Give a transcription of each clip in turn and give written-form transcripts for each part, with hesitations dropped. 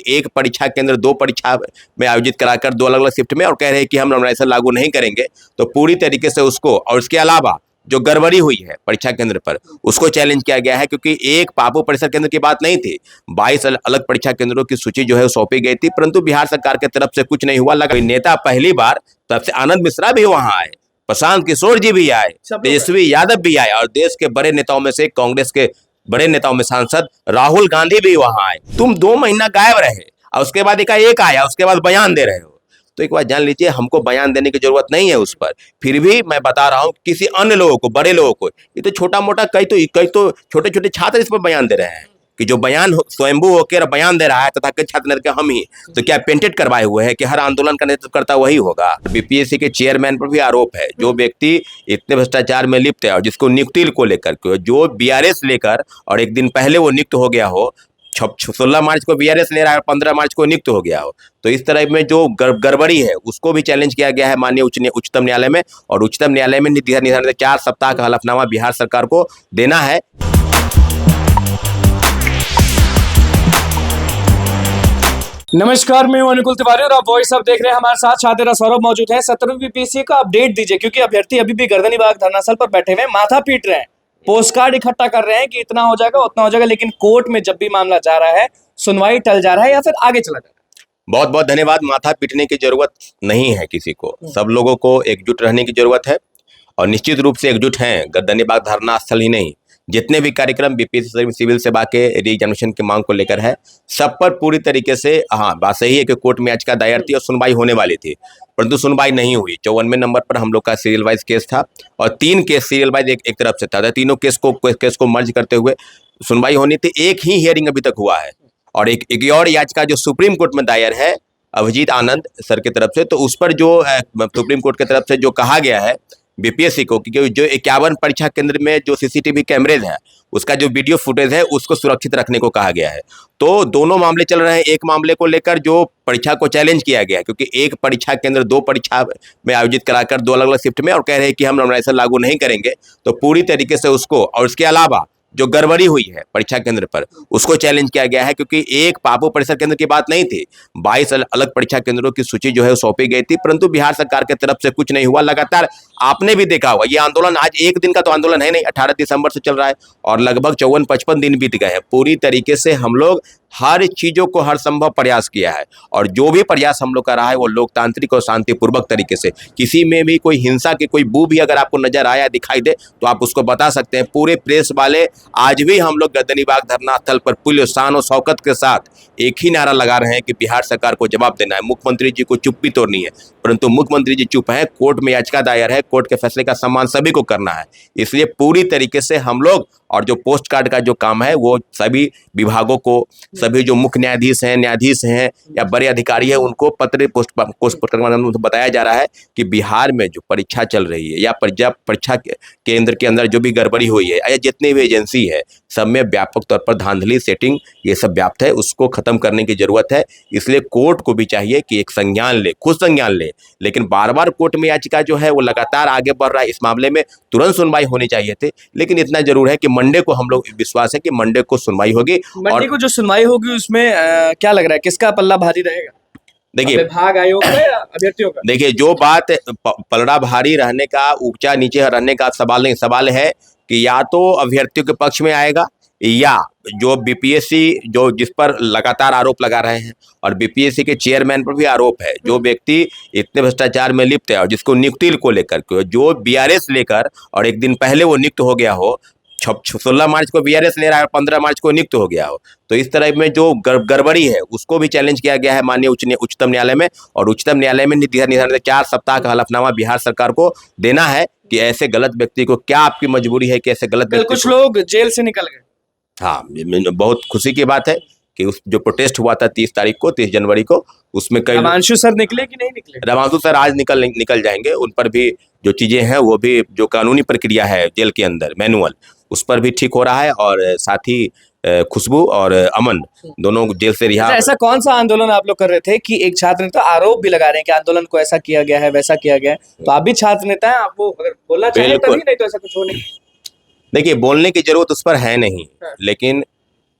एक परीक्षा केंद्र दो परीक्षा में आयोजित कराकर दो अलग अलग शिफ्ट में, और कह रहे हैं कि हम नॉर्मलाइजेशन लागू नहीं करेंगे। तो पूरी तरीके से उसको, और उसके अलावा जो गड़बड़ी हुई है परीक्षा केंद्र पर, उसको चैलेंज किया गया है, क्योंकि एक पापू परीक्षा केंद्र की बात नहीं थी, 22 अलग परीक्षा केंद्रों की सूची जो है सौंपी गई थी, परंतु बिहार सरकार की तरफ से कुछ नहीं हुआ। लगा नेता पहली बार, तब से आनंद मिश्रा भी वहां आए, प्रशांत किशोर जी भी आए, तेजस्वी यादव भी आए, और देश के बड़े नेताओं में से कांग्रेस के बड़े नेताओं में सांसद राहुल गांधी भी वहां आए। तुम 2 महीना गायब रहे और उसके बाद एक आया, उसके बाद बयान दे रहे हो। तो एक बार जान लीजिए, हमको बयान देने की जरूरत नहीं है उस पर। फिर भी मैं बता रहा हूं, किसी अन्य लोगों को, बड़े लोगों को, ये तो छोटा मोटा, कई तो छोटे छोटे छात्र इस पर बयान दे रहे हैं कि जो बयान स्वयंभू होकर बयान दे रहा है तथा के छात्र नेता हम ही, तो क्या पेंटेड करवाए हुए हैं कि हर आंदोलन का नेतृत्व करता वही होगा। बीपीएससी के चेयरमैन पर भी आरोप है, जो व्यक्ति इतने भ्रष्टाचार में लिप्त है और जिसको नियुक्ति को लेकर, जो बीआरएस लेकर और एक दिन पहले वो नियुक्त हो गया हो, 16 मार्च को बीआरएस ले रहा है और 15 मार्च को नियुक्त हो गया हो, तो इस तरह में जो गड़बड़ी है उसको भी चैलेंज किया गया है माननीय उच्चतम न्यायालय में। और उच्चतम न्यायालय में निर्धारित 4 सप्ताह का हलफनामा बिहार सरकार को देना है। नमस्कार, मैं हूं अनुकुल तिवारी और आप वॉइस ऑफ देख रहे हैं। हमारे साथ छात्र सौरभ मौजूद है। 17वीं बीपीएससी का अपडेट दीजिए, क्योंकि अभ्यर्थी अभी भी गर्दनी बाग धरनास्थल पर बैठे हुए माथा पीट रहे हैं, पोस्ट कार्ड इकट्ठा कर रहे हैं कि इतना हो जाएगा उतना हो जाएगा, लेकिन कोर्ट में जब भी मामला जा रहा है, सुनवाई टल जा रहा है या फिर आगे चला जा रहा है। बहुत बहुत धन्यवाद। माथा पीटने की जरूरत नहीं है किसी को, सब लोगों को एकजुट रहने की जरूरत है, और निश्चित रूप से एकजुट हैं। गर्दनी बाग धरना स्थल ही नहीं, जितने भी कार्यक्रम बीपीएससी सिविल सेवा के रीएग्जामिनेशन की मांग को लेकर है, सब पर पूरी तरीके से, हाँ बात सही है कि कोर्ट में याचिका दायर थी और सुनवाई होने वाली थी, परंतु सुनवाई नहीं हुई। 54वें नंबर पर हम लोग का सीरियल वाइज केस था, और 3 केस सीरियल वाइज एक तरफ से था, तो तीनों केस को मर्ज करते हुए सुनवाई होनी थी। एक ही हियरिंग अभी तक हुआ है, और एक और याचिका जो सुप्रीम कोर्ट में दायर है अभिजीत आनंद सर की तरफ से, तो उस पर जो सुप्रीम कोर्ट की तरफ से जो कहा गया है बीपीएससी को, क्योंकि जो 51 परीक्षा केंद्र में जो सीसीटीवी कैमरेज है, उसका जो वीडियो फुटेज है उसको सुरक्षित रखने को कहा गया है। तो दोनों मामले चल रहे हैं। एक मामले को लेकर जो परीक्षा को चैलेंज किया गया है, क्योंकि एक परीक्षा केंद्र दो परीक्षा में आयोजित कराकर दो अलग अलग शिफ्ट में, और कह रहे हैं कि हम नॉर्मलाइजेशन लागू नहीं करेंगे। तो पूरी तरीके से उसको, और उसके अलावा जो गड़बड़ी हुई है परीक्षा केंद्र पर, उसको चैलेंज किया गया है, क्योंकि एक पापू परीक्षा केंद्र की बात नहीं थी, 22 अलग परीक्षा केंद्रों की सूची जो है सौंपी गई थी, परंतु बिहार सरकार की तरफ से कुछ नहीं हुआ। लगातार आपने भी देखा होगा, ये आंदोलन आज एक दिन का तो आंदोलन है नहीं, 18 दिसंबर से चल रहा है, और लगभग 54-55 दिन बीत गए हैं। पूरी तरीके से हम लोग हर चीजों को हर संभव प्रयास किया है, और जो भी प्रयास हम लोग का रहा है वो लोकतांत्रिक और शांतिपूर्वक तरीके से। किसी में भी कोई हिंसा के कोई बू भी अगर आपको नजर आया, दिखाई दे, तो आप उसको बता सकते हैं। पूरे प्रेस वाले आज भी हम लोग गर्दनी बाग धरना स्थल पर पुलिस शान और शौकत के साथ एक ही नारा लगा रहे हैं कि बिहार सरकार को जवाब देना है, मुख्यमंत्री जी को चुप्पी तोड़नी है। परंतु मुख्यमंत्री जी चुप हैं, कोर्ट में याचिका दायर है, कोर्ट के फैसले का सम्मान सभी को करना है। इसलिए पूरी तरीके से हम लोग, और जो पोस्ट कार्ड का जो काम है वो सभी विभागों को, सभी जो मुख्य न्यायाधीश हैं या बड़े अधिकारी हैं, उनको पत्र पोस्ट के माध्यम से बताया जा रहा है कि बिहार में जो परीक्षा चल रही है या परीक्षा केंद्र के अंदर जो भी गड़बड़ी हुई है, या जितनी भी एजेंसी है, सब में व्यापक तौर पर धांधली, सेटिंग, ये सब व्याप्त है, उसको खत्म करने की जरूरत है। इसलिए कोर्ट को भी चाहिए कि एक संज्ञान ले, खुद संज्ञान ले, लेकिन बार बार कोर्ट में याचिका जो है वो लगातार आगे बढ़ रहा है। इस मामले में तुरंत सुनवाई होनी चाहिए थी, लेकिन इतना जरूर है कि मंडे को, हम लोग विश्वास है कि मंडे को सुनवाई होगी। मंडे को जो सुनवाई होगी उसमें क्या लग रहा है, किसका पल्ला भारी रहेगा? देखिए, विभाग आयोग का या अभ्यर्थियों का? देखिए, जो बात पलड़ा भारी रहने का, ऊंचा नीचे रहने का सवाल नहीं, सवाल है कि या तो अभ्यर्थियों के पक्ष में आएगा, या जो बीपीएससी जो जिस पर लगातार आरोप लगा रहे हैं, और बीपीएससी के चेयरमैन पर भी आरोप है, जो व्यक्ति इतने भ्रष्टाचार में लिप्त है और जिसको नियुक्ति को लेकर, जो बीआरएस लेकर और एक दिन पहले वो नियुक्त हो गया हो, 16 मार्च को बीआरएस ले रहा है और 15 मार्च को नियुक्त हो गया हो, तो इस तरह में जो गड़बड़ी है उसको भी चैलेंज किया गया है माननीय उच्चतम न्यायालय में। और उच्चतम न्यायालय में निर्धारित 4 सप्ताह का हलफनामा बिहार सरकार को देना है कि ऐसे गलत व्यक्ति को, क्या आपकी मजबूरी है कि ऐसे गलत व्यक्ति, कुछ लोग जेल से निकल गए। हाँ, बहुत खुशी की बात है कि उस जो प्रोटेस्ट हुआ था 30 जनवरी को, उसमें कई रमांशु सर निकले कि नहीं निकले? रमांशु सर आज निकल जाएंगे। उन पर भी जो चीजें हैं, वो भी जो कानूनी प्रक्रिया है जेल के अंदर मैनुअल, उस पर भी ठीक हो रहा है, और साथ ही खुशबू और अमन दोनों जेल से रिहा। ऐसा कौन सा आंदोलन आप लोग कर रहे थे कि एक छात्र नेता आरोप भी लगा रहे हैं कि आंदोलन को ऐसा किया गया है, वैसा किया गया है, तो आप भी छात्र नेता हैं, आप वो अगर बोलना चाहें तभी, नहीं तो ऐसा कुछ हो नहीं। देखिए, बोलने की जरूरत उस पर है नहीं, लेकिन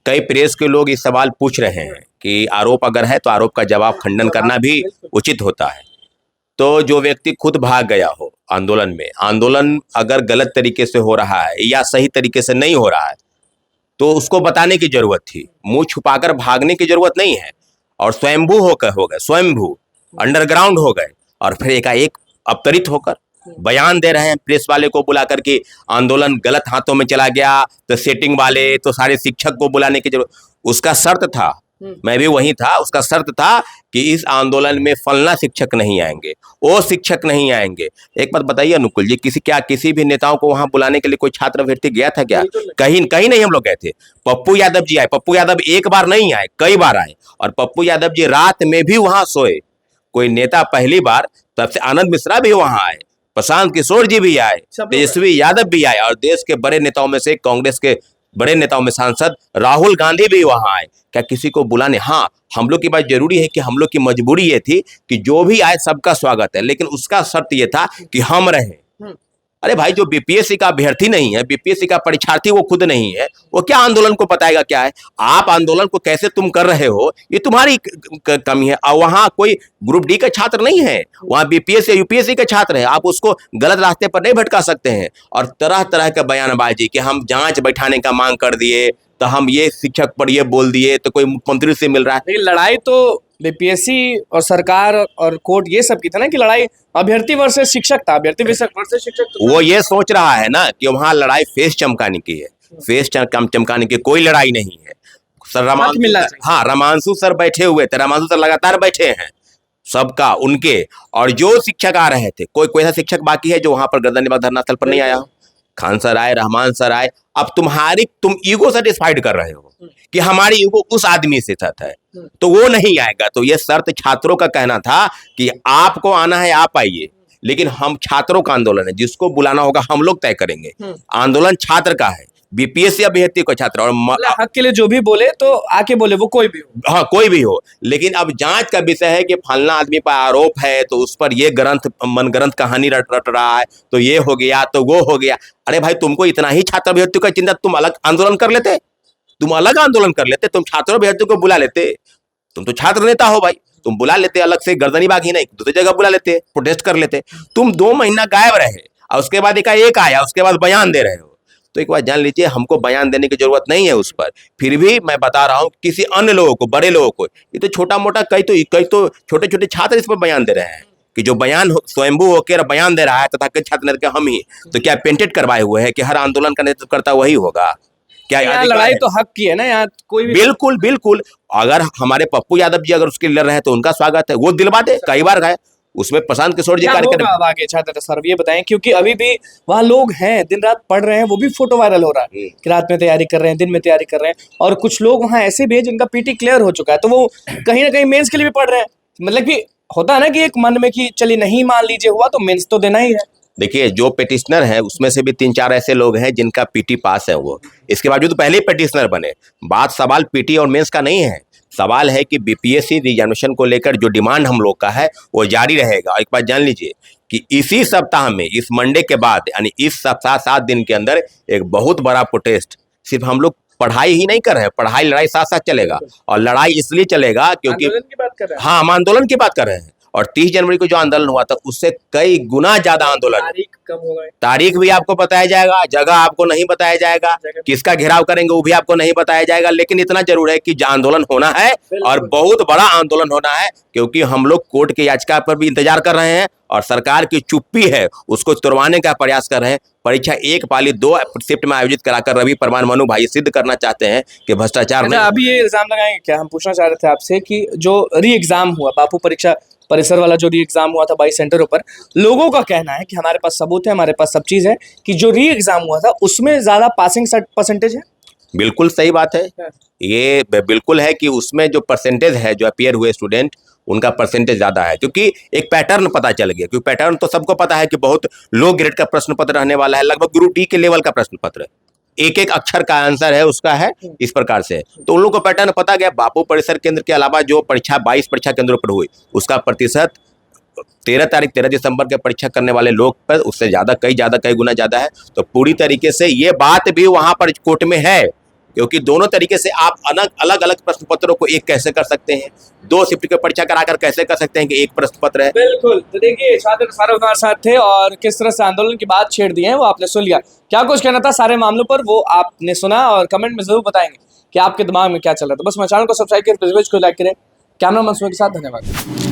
कई प्रेस के लोग इस सवाल पूछ रहे हैं कि आरोप अगर है तो आरोप का जवाब खंडन करना भी उचित होता है। तो जो व्यक्ति खुद भाग गया हो आंदोलन में, आंदोलन अगर गलत तरीके से हो रहा है या सही तरीके से नहीं हो रहा है तो उसको बताने की जरूरत थी। मुंह छुपाकर भागने की जरूरत नहीं है। और स्वयंभू होकर हो गए, स्वयंभू अंडरग्राउंड हो गए और फिर एकाएक अवतरित होकर बयान दे रहे हैं प्रेस वाले को बुला करके आंदोलन गलत हाथों में चला गया, तो सेटिंग वाले तो सारे शिक्षक को बुलाने की जरूरत। उसका शर्त था, मैं भी वही था, उसका शर्त था कि इस आंदोलन में फलना शिक्षक नहीं आएंगे, वो शिक्षक नहीं आएंगे। एक बात बताइए अनुकुल जी, किसी भी नेताओं को वहां बुलाने के लिए कोई छात्र अभ्यर्थी गया था क्या? कहीं कहीं नहीं हम लोग गए थे। पप्पू यादव जी आए, पप्पू यादव एक बार नहीं आए, कई बार आए, और पप्पू यादव जी रात में भी वहां सोए। कोई नेता पहली बार, तब से आनंद मिश्रा भी वहां आए, प्रशांत किशोर जी भी आए, तेजस्वी यादव भी आए, और देश के बड़े नेताओं में से कांग्रेस के बड़े नेताओं में सांसद राहुल गांधी भी वहां आए। क्या किसी को बुलाने? हाँ, हम लोग की बात जरूरी है कि हम लोग की मजबूरी ये थी कि जो भी आए सबका स्वागत है, लेकिन उसका शर्त ये था कि हम रहें। अरे भाई, जो बीपीएससी का अभ्यर्थी नहीं है, बीपीएससी का परीक्षार्थी वो खुद नहीं है, वो क्या आंदोलन को बताएगा क्या है? आप आंदोलन को कैसे तुम कर रहे हो ये तुम्हारी कमी है। और वहां कोई ग्रुप डी का छात्र नहीं है, वहां बीपीएससी यूपीएससी के छात्र है। आप उसको गलत रास्ते पर नहीं भटका सकते हैं। और तरह तरह का बयानबाजी कि हम जांच बैठाने का मांग कर दिए, तो हम ये शिक्षक पर ये बोल दिए, तो कोई मुख्यमंत्री से मिल रहा है। लेकिन लड़ाई तो बीपीएससी और सरकार और कोर्ट ये सब की था ना, कि लड़ाई अभ्यर्थी वर्सेस शिक्षक था, अभ्यर्थी वर्सेस शिक्षक तो वो ये सोच रहा है ना कि वहां लड़ाई फेस चमकाने की है। फेस चमकाने की कोई लड़ाई नहीं है सर। हाँ, रमांशु सर बैठे हुए थे, रमांशु सर लगातार बैठे हैं सबका, उनके। और जो शिक्षक आ रहे थे, कोई ऐसा शिक्षक बाकी है जो वहां पर गर्दनीबाग धरना स्थल पर नहीं आया हो? खान सर आए, रहमान सर आए। अब तुम ईगो सेटिस्फाइड कर रहे हो कि हमारी ईगो उस आदमी से साथ है, तो वो नहीं आएगा। तो ये शर्त छात्रों का कहना था कि आपको आना है, आप आइए, लेकिन हम छात्रों का आंदोलन है, जिसको बुलाना होगा हम लोग तय करेंगे। आंदोलन छात्र का है, बीपीएससी अभ्यर्थी को छात्र। और हक के लिए जो भी बोले तो आके बोले, वो कोई भी हो। हाँ, कोई भी हो, लेकिन अब जांच का विषय है कि फलना आदमी पर आरोप है, तो उस पर ये मनगढ़ंत कहानी रट रहा है, तो ये हो गया तो वो हो गया। अरे भाई, तुमको इतना ही छात्र अभ्यर्थियों का चिंता, तुम अलग आंदोलन कर लेते, तुम छात्रों अभ्यर्थियों को बुला लेते। तुम तो छात्र नेता हो भाई, तुम बुला लेते अलग से, गर्दनीबाग ही नहीं दूसरी जगह बुला लेते, प्रोटेस्ट कर लेते। तुम 2 महीना गायब रहे और उसके बाद एक आया, उसके बाद बयान दे रहे हो। तो एक बात जान लीजिए, हमको बयान देने की जरूरत नहीं है उस पर। फिर भी मैं बता रहा हूं, किसी अन्य लोगों को, बड़े लोगों को, ये तो छोटा मोटा कई तो छोटे छोटे छात्र इस पर बयान दे रहे हैं कि जो बयान स्वयंभू होकर बयान दे रहा है तथा छात्र नेता हम ही, तो क्या पेंटेड करवाए हुए हैं कि हर आंदोलन का नेतृत्व करता वही होगा? क्या यहाँ लड़ाई तो हक की है ना, यहाँ कोई भी। बिल्कुल बिल्कुल। अगर हमारे पप्पू यादव जी अगर उसके लड़ रहे हैं तो उनका स्वागत है, वो दिलवा दे। कई बार गए, उसमें प्रशांत किशोर जी कार्यक्रम आगे छात्र सर ये बताएं, क्योंकि अभी भी वहाँ लोग हैं, दिन रात पढ़ रहे हैं, वो भी फोटो वायरल हो रहा है कि रात में तैयारी कर रहे हैं, दिन में तैयारी कर रहे हैं। और कुछ लोग वहाँ ऐसे भी हैं जिनका पीटी क्लियर हो चुका है, तो वो कहीं ना कहीं मेंस के लिए भी पढ़ रहे हैं। मतलब कि होता है ना कि एक मन में कि चलिए नहीं मान लीजिए हुआ तो मेंस तो देना ही है। देखिए, जो पिटिशनर है उसमें से भी 3-4 ऐसे लोग हैं जिनका पीटी पास है, वो इसके बावजूद तो पहले ही पिटिशनर बने। बात सवाल पीटी और मेंस का नहीं है, सवाल है कि बीपीएससी रिजर्वेशन को लेकर जो डिमांड हम लोग का है वो जारी रहेगा। एक बात जान लीजिए कि इसी सप्ताह में, इस मंडे के बाद, यानी इस सप्ताह 7 दिन के अंदर एक बहुत बड़ा प्रोटेस्ट, सिर्फ हम लोग पढ़ाई ही नहीं कर रहे हैं, पढ़ाई लड़ाई साथ साथ चलेगा। और लड़ाई इसलिए चलेगा क्योंकि आंदोलन की बात कर रहे हैं। हाँ, हम आंदोलन की बात कर रहे हैं। और 30 जनवरी को जो आंदोलन हुआ था उससे कई गुना ज्यादा आंदोलन। तारीख कब होगा? तारीख भी आपको बताया जाएगा, जगह आपको नहीं बताया जाएगा, किसका घेराव करेंगे वो भी आपको नहीं बताया जाएगा। लेकिन इतना जरूर है कि आंदोलन होना है और बहुत बड़ा आंदोलन होना है, क्योंकि हम लोग कोर्ट की याचिका पर भी इंतजार कर रहे हैं और सरकार की चुप्पी है उसको तुड़वाने का प्रयास कर रहे हैं। परीक्षा 1 पाली 2 शिफ्ट में आयोजित कराकर रवि परमान मनु भाई सिद्ध करना चाहते हैं कि भ्रष्टाचार नहीं। अभी ये इल्जाम लगाएंगे क्या? हम पूछना चाह रहे थे आपसे कि जो री एग्जाम हुआ, बापू परीक्षा परिसर वाला जो री एग्जाम हुआ था 22 सेंटरों पर, लोगों का कहना है कि हमारे पास सबूत है, हमारे पास सब चीज है कि जो री एग्जाम हुआ था उसमें ज्यादा पासिंग परसेंटेज है। बिल्कुल सही बात है, ये बिल्कुल है कि उसमें जो परसेंटेज है, जो अपीयर हुए स्टूडेंट, उनका परसेंटेज ज्यादा है, क्योंकि एक पैटर्न पता चल गया। क्योंकि पैटर्न तो सबको पता है कि बहुत लो ग्रेड का प्रश्न पत्र रहने वाला है, लगभग ग्रुप डी के लेवल का प्रश्न पत्र, एक अक्षर का आंसर है उसका है इस प्रकार से। तो उन लोगों को पैटर्न पता गया। बापू परिसर केंद्र के अलावा जो परीक्षा 22 परीक्षा केंद्रों पर हुई, उसका प्रतिशत 13 दिसंबर के परीक्षा करने वाले लोग पर उससे कई गुना ज्यादा है। तो पूरी तरीके से ये बात भी वहां पर कोर्ट में है क्योंकि दोनों तरीके से आप अलग अलग प्रश्न पत्रों को एक कैसे कर सकते हैं, 2 शिफ्ट की परीक्षा कराकर कैसे कर सकते हैं कि एक प्रश्न पत्र है। बिल्कुल। तो देखिए छात्र सारे हमारे साथ थे और किस तरह से आंदोलन की बात छेड़ दी है वो आपने सुन लिया। क्या कुछ कहना था सारे मामलों पर वो आपने सुना और कमेंट में जरूर बताएंगे कि आपके दिमाग में क्या चल रहा था। बस मैं चैनल को सब्सक्राइब करें, पेज को लाइक करें। कैमरा मन के साथ धन्यवाद।